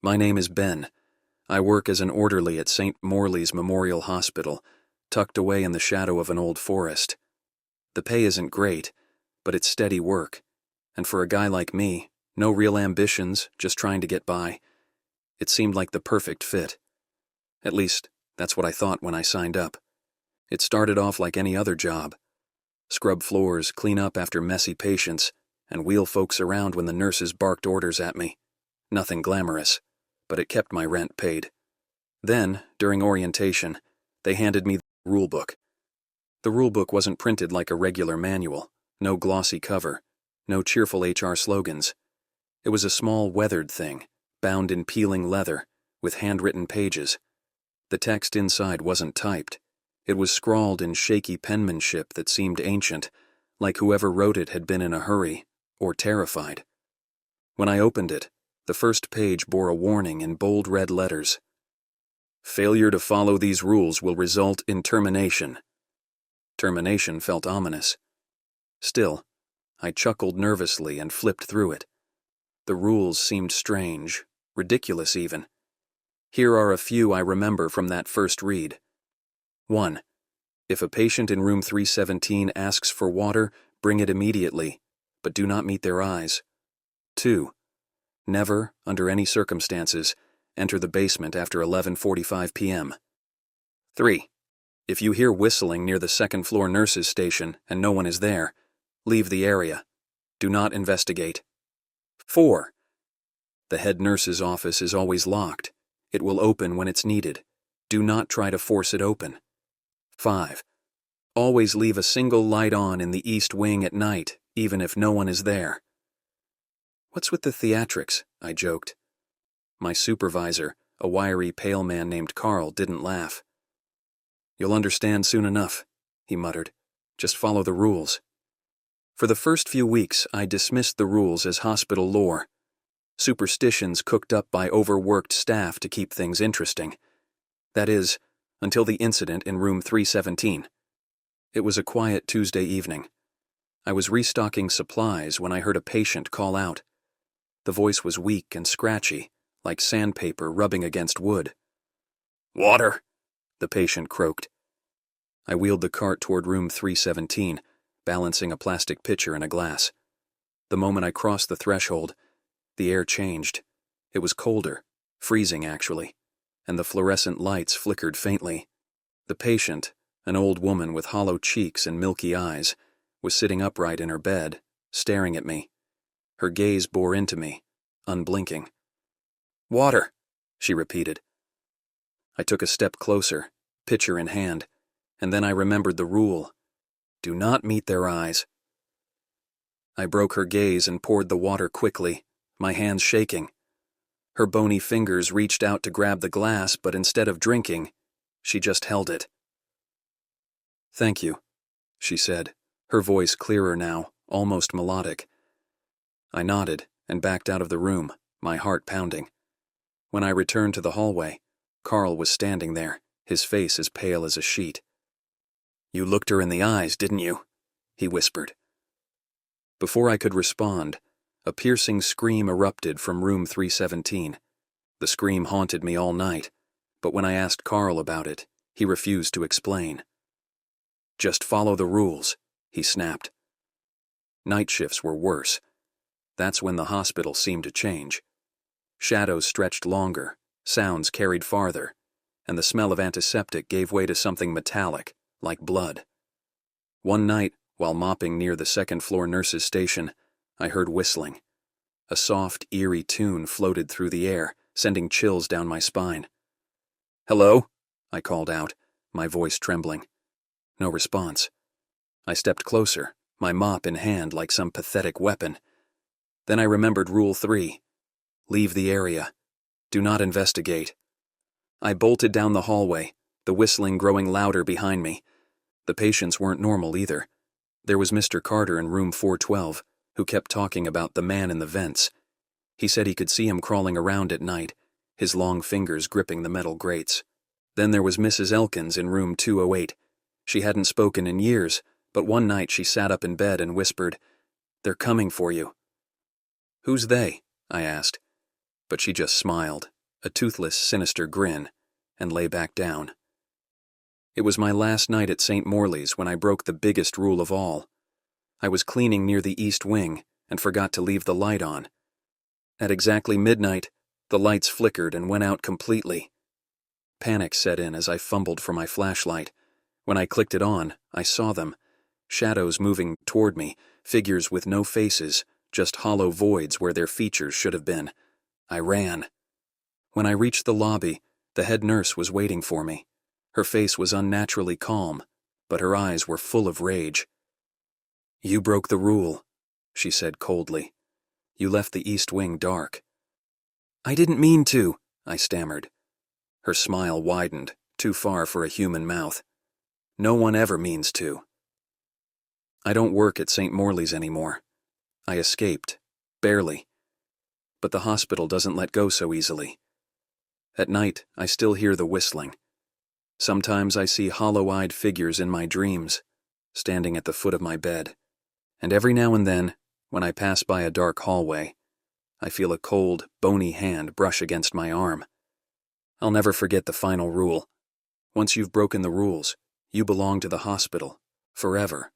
My name is Ben. I work as an orderly at St. Morley's Memorial Hospital, tucked away in the shadow of an old forest. The pay isn't great, but it's steady work, and for a guy like me, no real ambitions, just trying to get by, it seemed like the perfect fit. At least, that's what I thought when I signed up. It started off like any other job. Scrub floors, clean up after messy patients, and wheel folks around when the nurses barked orders at me. Nothing glamorous, but it kept my rent paid. Then, during orientation, they handed me the rulebook. The rulebook wasn't printed like a regular manual, no glossy cover, no cheerful HR slogans. It was a small weathered thing, bound in peeling leather, with handwritten pages. The text inside wasn't typed. It was scrawled in shaky penmanship that seemed ancient, like whoever wrote it had been in a hurry, or terrified. When I opened it, the first page bore a warning in bold red letters. Failure to follow these rules will result in termination. Termination felt ominous. Still, I chuckled nervously and flipped through it. The rules seemed strange, ridiculous even. Here are a few I remember from that first read. 1. If a patient in room 317 asks for water, bring it immediately, but do not meet their eyes. 2. Never, under any circumstances, enter the basement after 11:45 p.m. 3. If you hear whistling near the second-floor nurses' station and no one is there, leave the area. Do not investigate. 4. The head nurse's office is always locked. It will open when it's needed. Do not try to force it open. 5. Always leave a single light on in the east wing at night, even if no one is there. What's with the theatrics? I joked. My supervisor, a wiry, pale man named Carl, didn't laugh. You'll understand soon enough, he muttered. Just follow the rules. For the first few weeks, I dismissed the rules as hospital lore. Superstitions cooked up by overworked staff to keep things interesting. That is, until the incident in room 317. It was a quiet Tuesday evening. I was restocking supplies when I heard a patient call out. The voice was weak and scratchy, like sandpaper rubbing against wood. "Water," the patient croaked. I wheeled the cart toward room 317, balancing a plastic pitcher and a glass. The moment I crossed the threshold, the air changed. It was colder, freezing actually, and the fluorescent lights flickered faintly. The patient, an old woman with hollow cheeks and milky eyes, was sitting upright in her bed, staring at me. Her gaze bore into me, unblinking. "Water," she repeated. I took a step closer, pitcher in hand, and then I remembered the rule. Do not meet their eyes. I broke her gaze and poured the water quickly, my hands shaking. Her bony fingers reached out to grab the glass, but instead of drinking, she just held it. "Thank you," she said, her voice clearer now, almost melodic. I nodded and backed out of the room, my heart pounding. When I returned to the hallway, Carl was standing there, his face as pale as a sheet. "You looked her in the eyes, didn't you?" he whispered. Before I could respond, a piercing scream erupted from room 317. The scream haunted me all night, but when I asked Carl about it, he refused to explain. "Just follow the rules," he snapped. Night shifts were worse. That's when the hospital seemed to change. Shadows stretched longer, sounds carried farther, and the smell of antiseptic gave way to something metallic, like blood. One night, while mopping near the second-floor nurses' station, I heard whistling. A soft, eerie tune floated through the air, sending chills down my spine. "Hello?" I called out, my voice trembling. No response. I stepped closer, my mop in hand like some pathetic weapon. Then I remembered Rule 3. Leave the area. Do not investigate. I bolted down the hallway, the whistling growing louder behind me. The patients weren't normal either. There was Mr. Carter in room 412, who kept talking about the man in the vents. He said he could see him crawling around at night, his long fingers gripping the metal grates. Then there was Mrs. Elkins in room 208. She hadn't spoken in years, but one night she sat up in bed and whispered, "They're coming for you." "Who's they?" I asked, but she just smiled, a toothless, sinister grin, and lay back down. It was my last night at St. Morley's when I broke the biggest rule of all. I was cleaning near the east wing and forgot to leave the light on. At exactly midnight, the lights flickered and went out completely. Panic set in as I fumbled for my flashlight. When I clicked it on, I saw them. Shadows moving toward me, figures with no faces, just hollow voids where their features should have been. I ran. When I reached the lobby, the head nurse was waiting for me. Her face was unnaturally calm, but her eyes were full of rage. "You broke the rule," she said coldly. "You left the east wing dark." "I didn't mean to," I stammered. Her smile widened, too far for a human mouth. "No one ever means to." I don't work at St. Morley's anymore. I escaped, barely. But the hospital doesn't let go so easily. At night, I still hear the whistling. Sometimes I see hollow-eyed figures in my dreams, standing at the foot of my bed. And every now and then, when I pass by a dark hallway, I feel a cold, bony hand brush against my arm. I'll never forget the final rule. Once you've broken the rules, you belong to the hospital, forever.